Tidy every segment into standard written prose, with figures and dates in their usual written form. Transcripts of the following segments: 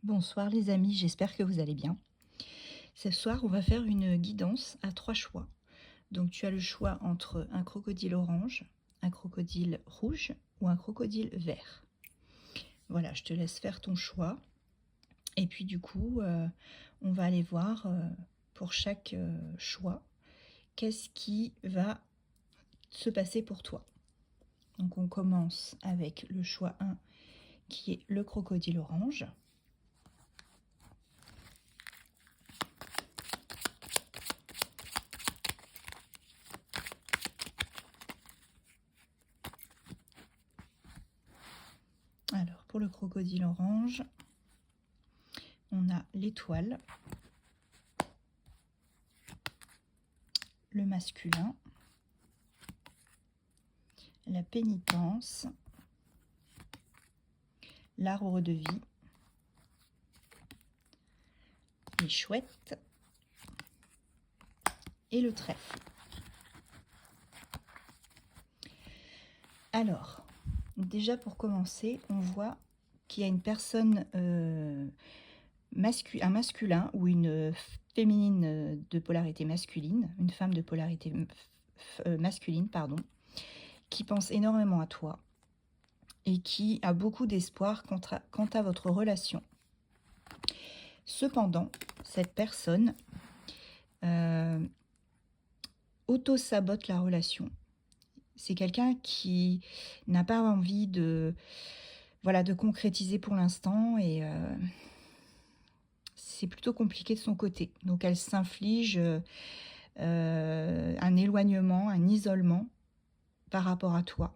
Bonsoir les amis, j'espère que vous allez bien. Ce soir, on va faire une guidance à 3 choix. Donc tu as le choix entre un crocodile orange, un crocodile rouge ou un crocodile vert. Voilà, je te laisse faire ton choix. Et puis du coup, on va aller voir pour chaque choix, qu'est-ce qui va se passer pour toi. Donc on commence avec le choix 1 qui est le crocodile orange. Alors, pour le crocodile orange, on a l'étoile, le masculin, la pénitence, l'arbre de vie, les chouettes et le trèfle. Alors, déjà pour commencer, on voit qu'il y a une personne, un masculin ou une féminine de polarité masculine, une femme de polarité masculine, pardon, qui pense énormément à toi et qui a beaucoup d'espoir quant à votre relation. Cependant, cette personne auto-sabote la relation. C'est quelqu'un qui n'a pas envie de concrétiser pour l'instant et c'est plutôt compliqué de son côté. Donc elle s'inflige un éloignement, un isolement par rapport à toi.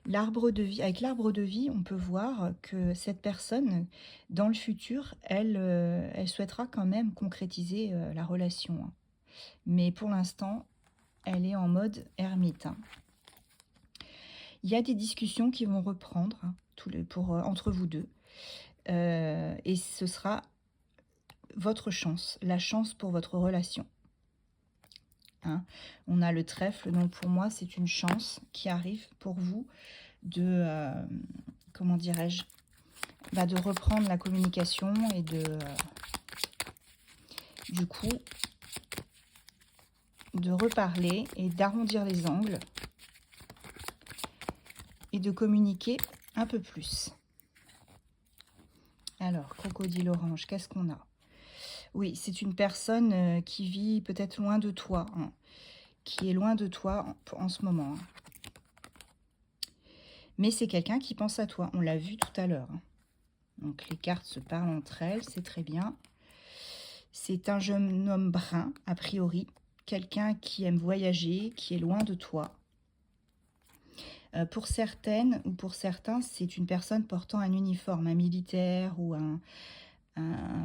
Avec l'arbre de vie, on peut voir que cette personne, dans le futur, elle souhaitera quand même concrétiser la relation. Mais pour l'instant, elle est en mode ermite. Il y a des discussions qui vont reprendre entre vous deux. Et ce sera votre chance, la chance pour votre relation. On a le trèfle, donc pour moi, c'est une chance qui arrive pour vous de, comment dirais-je, de reprendre la communication et du coup, de reparler et d'arrondir les angles et de communiquer un peu plus. Alors, crocodile orange, qu'est-ce qu'on a? Oui, c'est une personne qui vit peut-être loin de toi, qui est loin de toi en ce moment. Mais c'est quelqu'un qui pense à toi, on l'a vu tout à l'heure. Donc les cartes se parlent entre elles, c'est très bien. C'est un jeune homme brun, a priori, quelqu'un qui aime voyager, qui est loin de toi. Pour certaines ou pour certains, c'est une personne portant un uniforme, un militaire ou un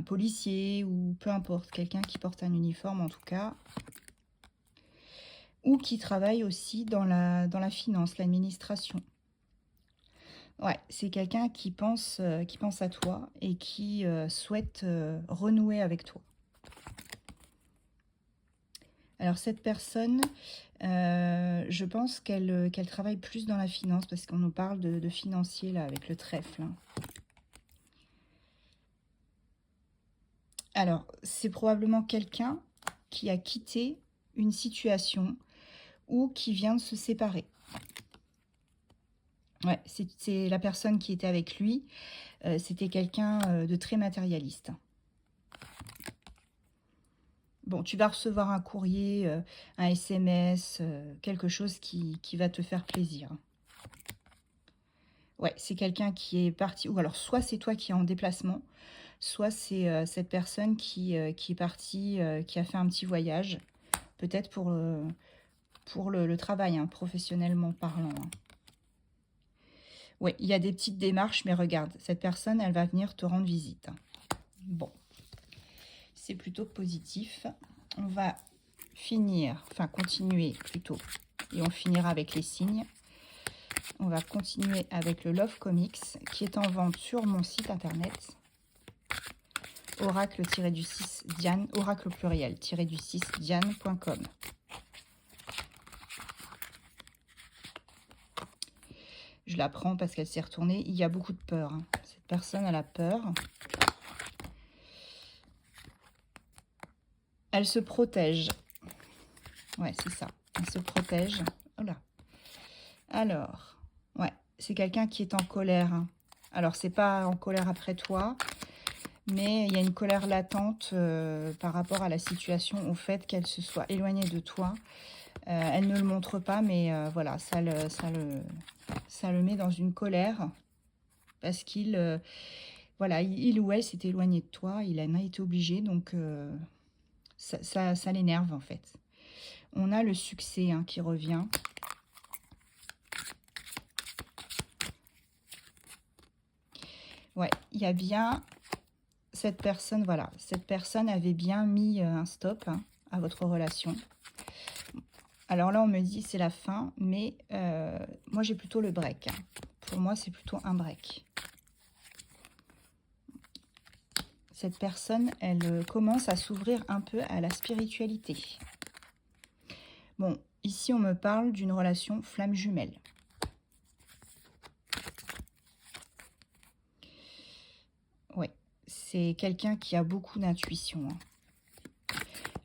policier ou peu importe, quelqu'un qui porte un uniforme en tout cas, ou qui travaille aussi dans la finance, l'administration. Ouais, c'est quelqu'un qui pense à toi et qui souhaite renouer avec toi. Alors cette personne, je pense qu'elle travaille plus dans la finance parce qu'on nous parle de financier là avec le trèfle. Alors c'est probablement quelqu'un qui a quitté une situation ou qui vient de se séparer. Ouais, c'est la personne qui était avec lui. C'était quelqu'un de très matérialiste. Bon, tu vas recevoir un courrier, un SMS, quelque chose qui va te faire plaisir. Ouais, c'est quelqu'un qui est parti, ou alors soit c'est toi qui es en déplacement, soit c'est cette personne qui est partie, qui a fait un petit voyage, peut-être pour le travail, professionnellement parlant. Oui, il y a des petites démarches, mais regarde, cette personne, elle va venir te rendre visite. Bon, c'est plutôt positif. On va continuer plutôt, et on finira avec les signes. On va continuer avec le Love Comics, qui est en vente sur mon site internet, oracle-du-6 Diane, oracle pluriel-du-6 Diane.com. Je la prends parce qu'elle s'est retournée. Il y a beaucoup de peur, hein. Cette personne, elle a peur. Elle se protège. Ouais, c'est ça. Elle se protège. Oh là. Alors, ouais, c'est quelqu'un qui est en colère, hein. Alors, c'est pas en colère après toi, mais il y a une colère latente par rapport à la situation, au fait qu'elle se soit éloignée de toi. Elle ne le montre pas, mais voilà, ça le met dans une colère parce qu'il voilà, il ou elle s'est éloigné de toi, il en a été obligé, donc ça l'énerve en fait. On a le succès hein, qui revient. Ouais, il y a bien cette personne, voilà, cette personne avait bien mis un stop hein, à votre relation. Alors là, on me dit c'est la fin, mais moi j'ai plutôt le break. Pour moi, c'est plutôt un break. Cette personne, elle commence à s'ouvrir un peu à la spiritualité. Bon, ici, on me parle d'une relation flamme jumelle. Ouais, c'est quelqu'un qui a beaucoup d'intuition. Hein.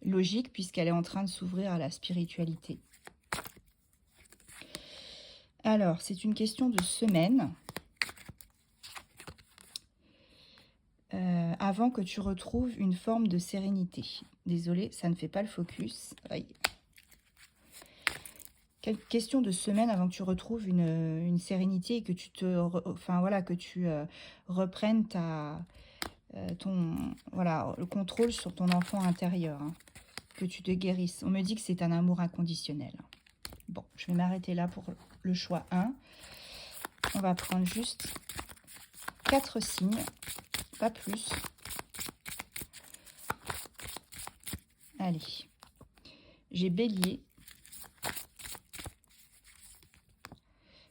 Logique, puisqu'elle est en train de s'ouvrir à la spiritualité. Alors, c'est une question de semaine. Avant que tu retrouves une forme de sérénité. Désolée, ça ne fait pas le focus. Aïe. Question de semaine avant que tu retrouves une sérénité et que tu enfin voilà, que tu reprennes voilà, le contrôle sur ton enfant intérieur, hein, que tu te guérisses. On me dit que c'est un amour inconditionnel. Bon, je vais m'arrêter là pour le choix 1. On va prendre juste 4 signes, pas plus. Allez, j'ai Bélier,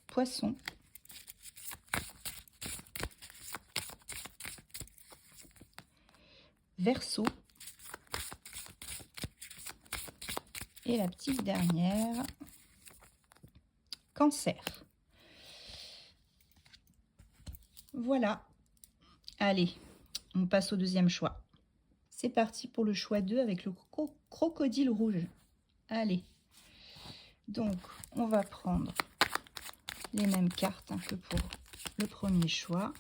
Poisson, Verseau et la petite dernière, Cancer. Voilà. Allez, on passe au deuxième choix. C'est parti pour le choix 2 avec le crocodile rouge. Allez. Donc, on va prendre les mêmes cartes que pour le premier choix.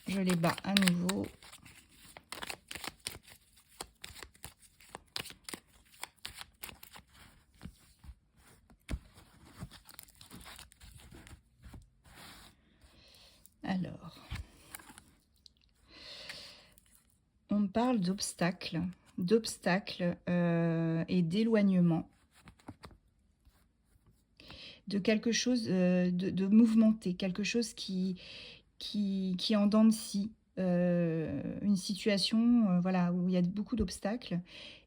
Je les bats à nouveau. Alors, on me parle d'obstacles, et d'éloignement, de quelque chose de mouvementé, quelque chose qui est en dents de scie, une situation voilà, où il y a beaucoup d'obstacles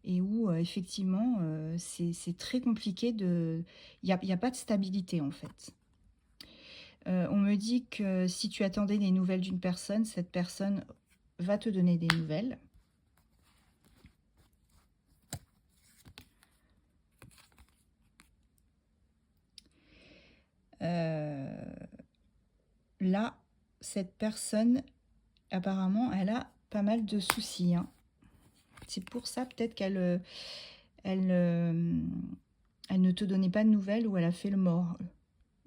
et où effectivement c'est très compliqué il n'y a pas de stabilité en fait. On me dit que si tu attendais des nouvelles d'une personne, cette personne va te donner des nouvelles. Là, cette personne, apparemment, elle a pas mal de soucis. Hein. C'est pour ça peut-être qu'elle elle ne te donnait pas de nouvelles ou elle a fait le mort.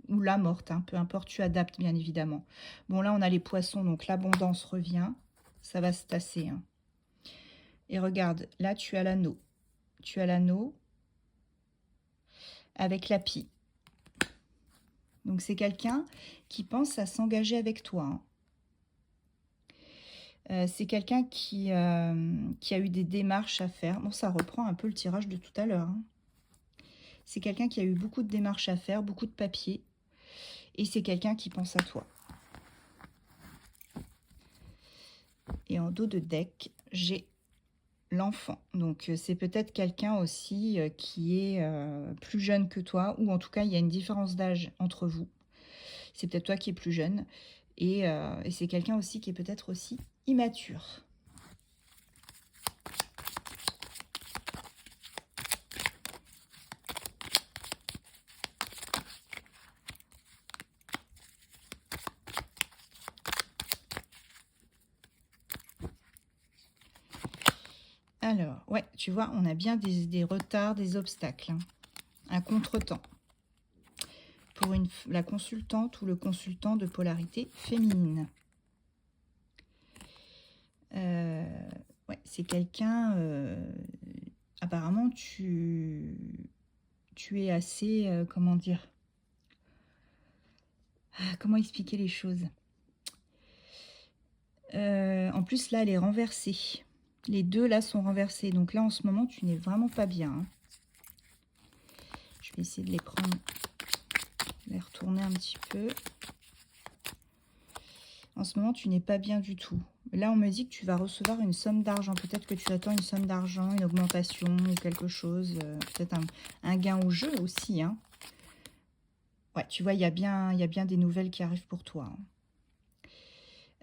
Ou la morte, hein, peu importe, tu adaptes bien évidemment. Bon, là, on a les poissons, donc l'abondance revient. Ça va se tasser. Hein. Et regarde, là, tu as l'anneau. Tu as l'anneau avec la pie. Donc, c'est quelqu'un qui pense à s'engager avec toi. Hein. C'est quelqu'un qui a eu des démarches à faire. Bon, ça reprend un peu le tirage de tout à l'heure. Hein. C'est quelqu'un qui a eu beaucoup de démarches à faire, beaucoup de papiers. Et c'est quelqu'un qui pense à toi. Et en dos de deck, j'ai l'enfant. Donc, c'est peut-être quelqu'un aussi qui est plus jeune que toi. Ou en tout cas, il y a une différence d'âge entre vous. C'est peut-être toi qui es plus jeune. Et c'est quelqu'un aussi qui est peut-être aussi immature. Alors, ouais, tu vois, on a bien des retards, des obstacles, hein. Un contretemps. Pour la consultante ou le consultant de polarité féminine. Ouais, c'est quelqu'un... apparemment, tu es assez... comment dire? Comment expliquer les choses? En plus, là, elle est renversée. Les deux, là, sont renversés. Donc là, en ce moment, tu n'es vraiment pas bien, hein. Je vais essayer de les prendre, les retourner un petit peu. En ce moment, tu n'es pas bien du tout. Là, on me dit que tu vas recevoir une somme d'argent. Peut-être que tu attends une somme d'argent, une augmentation ou quelque chose. Peut-être un gain au jeu aussi, hein. Ouais, tu vois, il y a bien des nouvelles qui arrivent pour toi,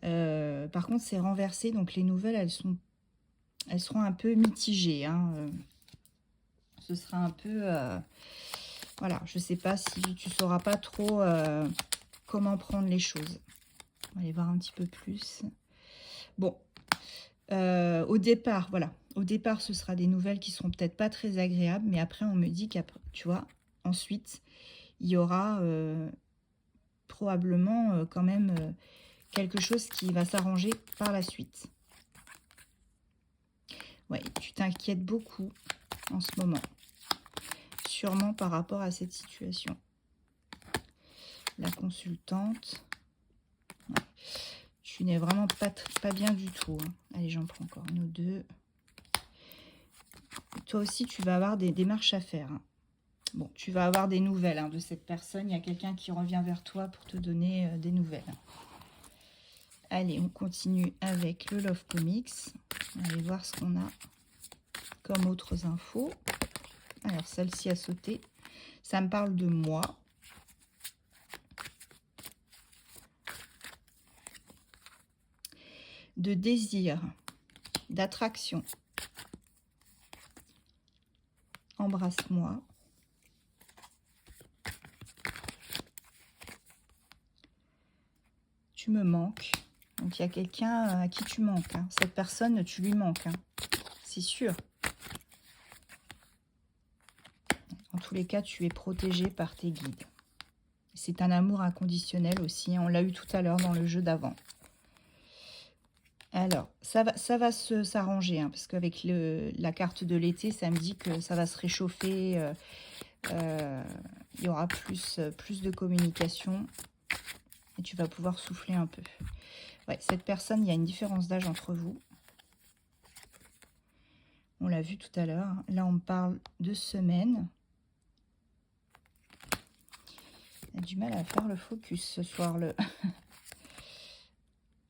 hein. Par contre, c'est renversé. Donc, les nouvelles, elles seront un peu mitigées, hein. Ce sera un peu... voilà, je sais pas si tu sauras pas trop comment prendre les choses. On va aller voir un petit peu plus. Bon, au départ, voilà. Au départ, ce sera des nouvelles qui seront peut-être pas très agréables, mais après, on me dit qu'après, tu vois, ensuite, il y aura probablement quand même quelque chose qui va s'arranger par la suite. Ouais, tu t'inquiètes beaucoup en ce moment, sûrement par rapport à cette situation. La consultante, ouais. Tu n'es vraiment pas bien du tout, hein. Allez, j'en prends encore une ou deux. Toi aussi, tu vas avoir des démarches à faire, hein. Bon, tu vas avoir des nouvelles, hein, de cette personne. Il y a quelqu'un qui revient vers toi pour te donner des nouvelles. Allez, on continue avec le Love Comics. On va aller voir ce qu'on a comme autres infos. Alors, celle-ci a sauté. Ça me parle de moi. De désir, d'attraction. Embrasse-moi. Tu me manques. Donc, il y a quelqu'un à qui tu manques, hein. Cette personne, tu lui manques, hein. C'est sûr. En tous les cas, tu es protégé par tes guides. C'est un amour inconditionnel aussi, hein. On l'a eu tout à l'heure dans le jeu d'avant. Alors, ça va s'arranger, hein, parce qu'avec la carte de l'été, ça me dit que ça va se réchauffer. Il y aura plus de communication et tu vas pouvoir souffler un peu. Ouais, cette personne, il y a une différence d'âge entre vous. On l'a vu tout à l'heure. Là, on me parle de semaines. Il a du mal à faire le focus ce soir.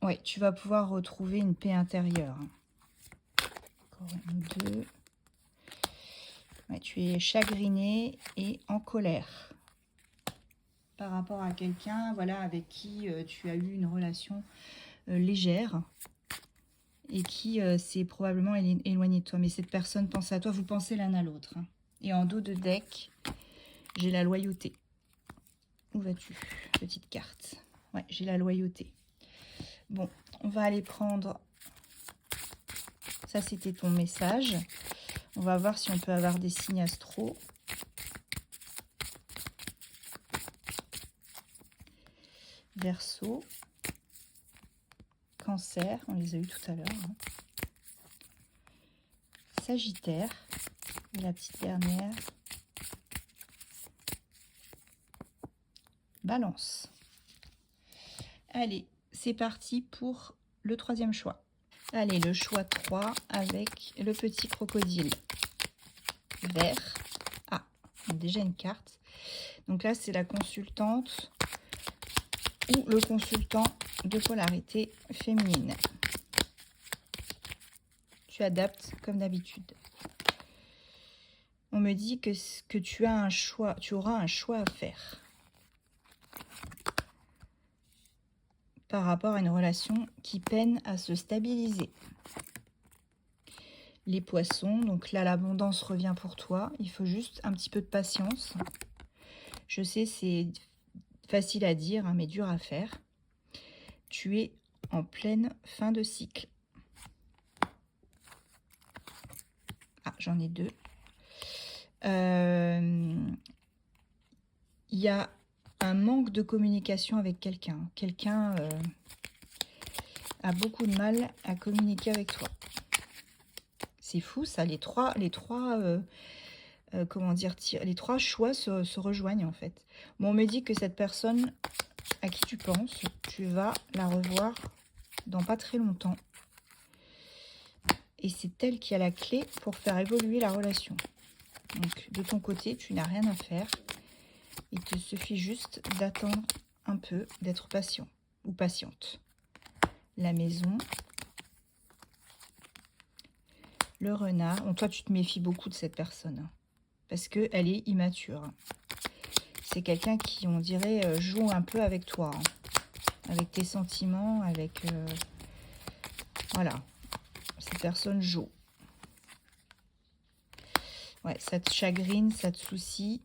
Ouais, tu vas pouvoir retrouver une paix intérieure. Encore une ou deux. Ouais, tu es chagriné et en colère par rapport à quelqu'un, voilà, avec qui tu as eu une relation légère et qui s'est probablement éloigné de toi. Mais cette personne pense à toi, vous pensez l'un à l'autre, hein. Et en dos de deck, j'ai la loyauté. Où vas-tu, petite carte? Ouais, j'ai la loyauté. Bon, on va aller prendre... Ça, c'était ton message. On va voir si on peut avoir des signes astro. Verseau. Cancer, on les a eu tout à l'heure, hein. Sagittaire. Et la petite dernière. Balance. Allez, c'est parti pour le troisième choix. Allez, le choix 3 avec le petit crocodile vert. Ah, on a déjà une carte. Donc là, c'est la consultante ou le consultant de polarité féminine. Tu adaptes comme d'habitude. On me dit que tu as un choix, tu auras un choix à faire par rapport à une relation qui peine à se stabiliser. Les poissons, donc là l'abondance revient pour toi, il faut juste un petit peu de patience. Je sais, c'est facile à dire, hein, mais dur à faire. Tu es en pleine fin de cycle. Ah, j'en ai deux. Il y a un manque de communication avec quelqu'un. Quelqu'un a beaucoup de mal à communiquer avec toi. C'est fou ça, comment dire, les trois choix se rejoignent en fait. Bon, on me dit que cette personne à qui tu penses, tu vas la revoir dans pas très longtemps. Et c'est elle qui a la clé pour faire évoluer la relation. Donc de ton côté, tu n'as rien à faire. Il te suffit juste d'attendre un peu, d'être patient ou patiente. La maison. Le renard. Bon, toi, tu te méfies beaucoup de cette personne. Hein, parce qu'elle est immature. C'est quelqu'un qui, on dirait, joue un peu avec toi. Hein, avec tes sentiments, avec... voilà. Cette personne joue. Ouais, ça te chagrine, ça te soucie.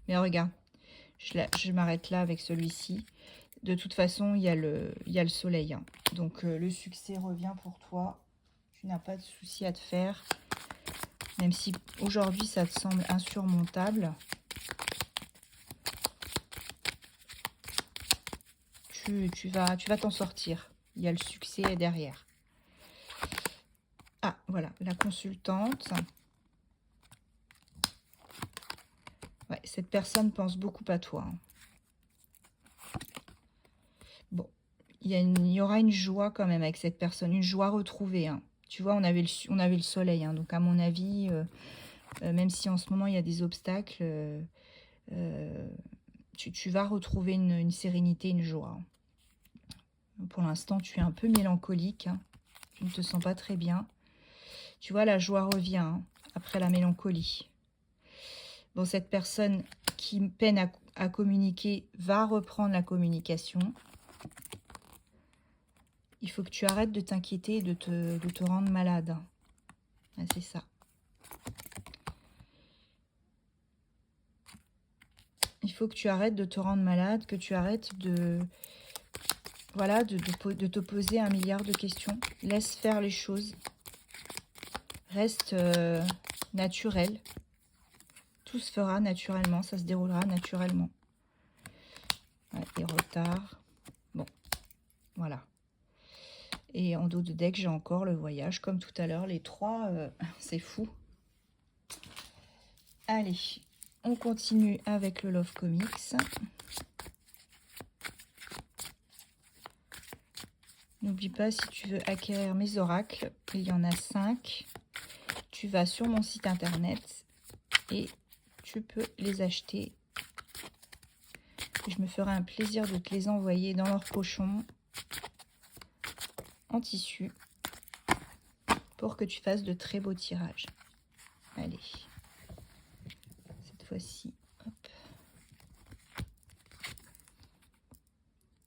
Mais regarde, je m'arrête là avec celui-ci. De toute façon, il y a le soleil. Hein. Donc, le succès revient pour toi. Tu n'as pas de souci à te faire. Même si aujourd'hui, ça te semble insurmontable. Tu vas t'en sortir. Il y a le succès derrière. Ah, voilà, la consultante. Ouais, cette personne pense beaucoup à toi. Hein. Bon, il y aura une joie quand même avec cette personne, une joie retrouvée. Hein. Tu vois, on avait le soleil. Hein, donc, à mon avis, même si en ce moment, il y a des obstacles, tu vas retrouver une sérénité, une joie. Hein. Pour l'instant, tu es un peu mélancolique. Hein. Tu ne te sens pas très bien. Tu vois, la joie revient hein, après la mélancolie. Bon, cette personne qui peine à communiquer va reprendre la communication. Il faut que tu arrêtes de t'inquiéter et de te rendre malade. Ah, c'est ça. Il faut que tu arrêtes de te rendre malade, que tu arrêtes voilà, de te poser un milliard de questions. Laisse faire les choses. Reste naturel. Tout se fera naturellement, ça se déroulera naturellement. Ouais, les retards. Bon, voilà. Et en dos de deck, j'ai encore le voyage, comme tout à l'heure. Les trois, c'est fou. Allez, on continue avec le Love Comics. N'oublie pas, si tu veux acquérir mes oracles, il y en a 5. Tu vas sur mon site internet et tu peux les acheter. Je me ferai un plaisir de te les envoyer dans leur pochon en tissu pour que tu fasses de très beaux tirages. Allez, cette fois-ci, hop.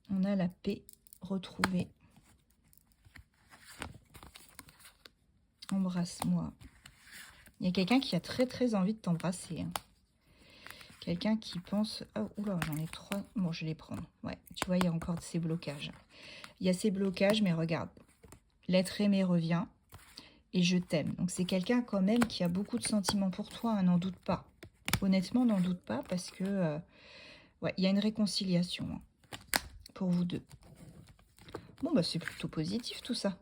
On a la paix retrouvée. Embrasse-moi. Il y a quelqu'un qui a très très envie de t'embrasser. Hein. Quelqu'un qui pense... Oh, oula, j'en ai 3. Bon, je vais les prendre. Ouais, tu vois, il y a encore ces blocages. Il y a ces blocages, mais regarde. L'être aimé revient et je t'aime. Donc, c'est quelqu'un quand même qui a beaucoup de sentiments pour toi, hein, n'en doute pas. Honnêtement, n'en doute pas parce que... ouais, il y a une réconciliation hein, pour vous deux. Bon, bah, c'est plutôt positif tout ça.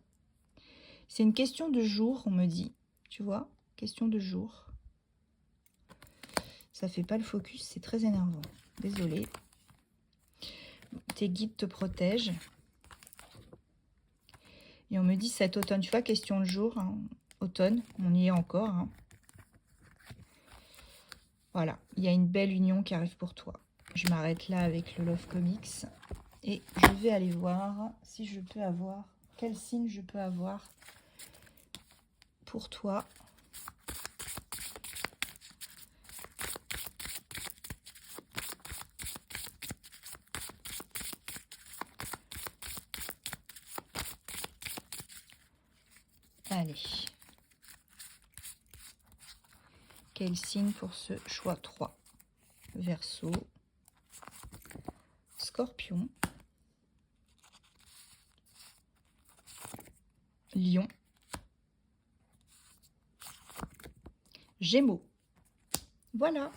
C'est une question de jour, on me dit. Tu vois, question de jour. Ça fait pas le focus, c'est très énervant. Désolée. Tes guides te protègent. Et on me dit cet automne, tu vois, question de jour, hein, automne, on y est encore. Hein. Voilà, il y a une belle union qui arrive pour toi. Je m'arrête là avec le Love Comics. Et je vais aller voir si je peux avoir, quel signe je peux avoir pour toi. Allez. Quel signe pour ce choix 3? Verseau, Scorpion, Lion Gémeaux. Voilà.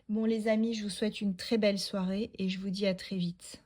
Bon les amis, je vous souhaite une très belle soirée et je vous dis à très vite.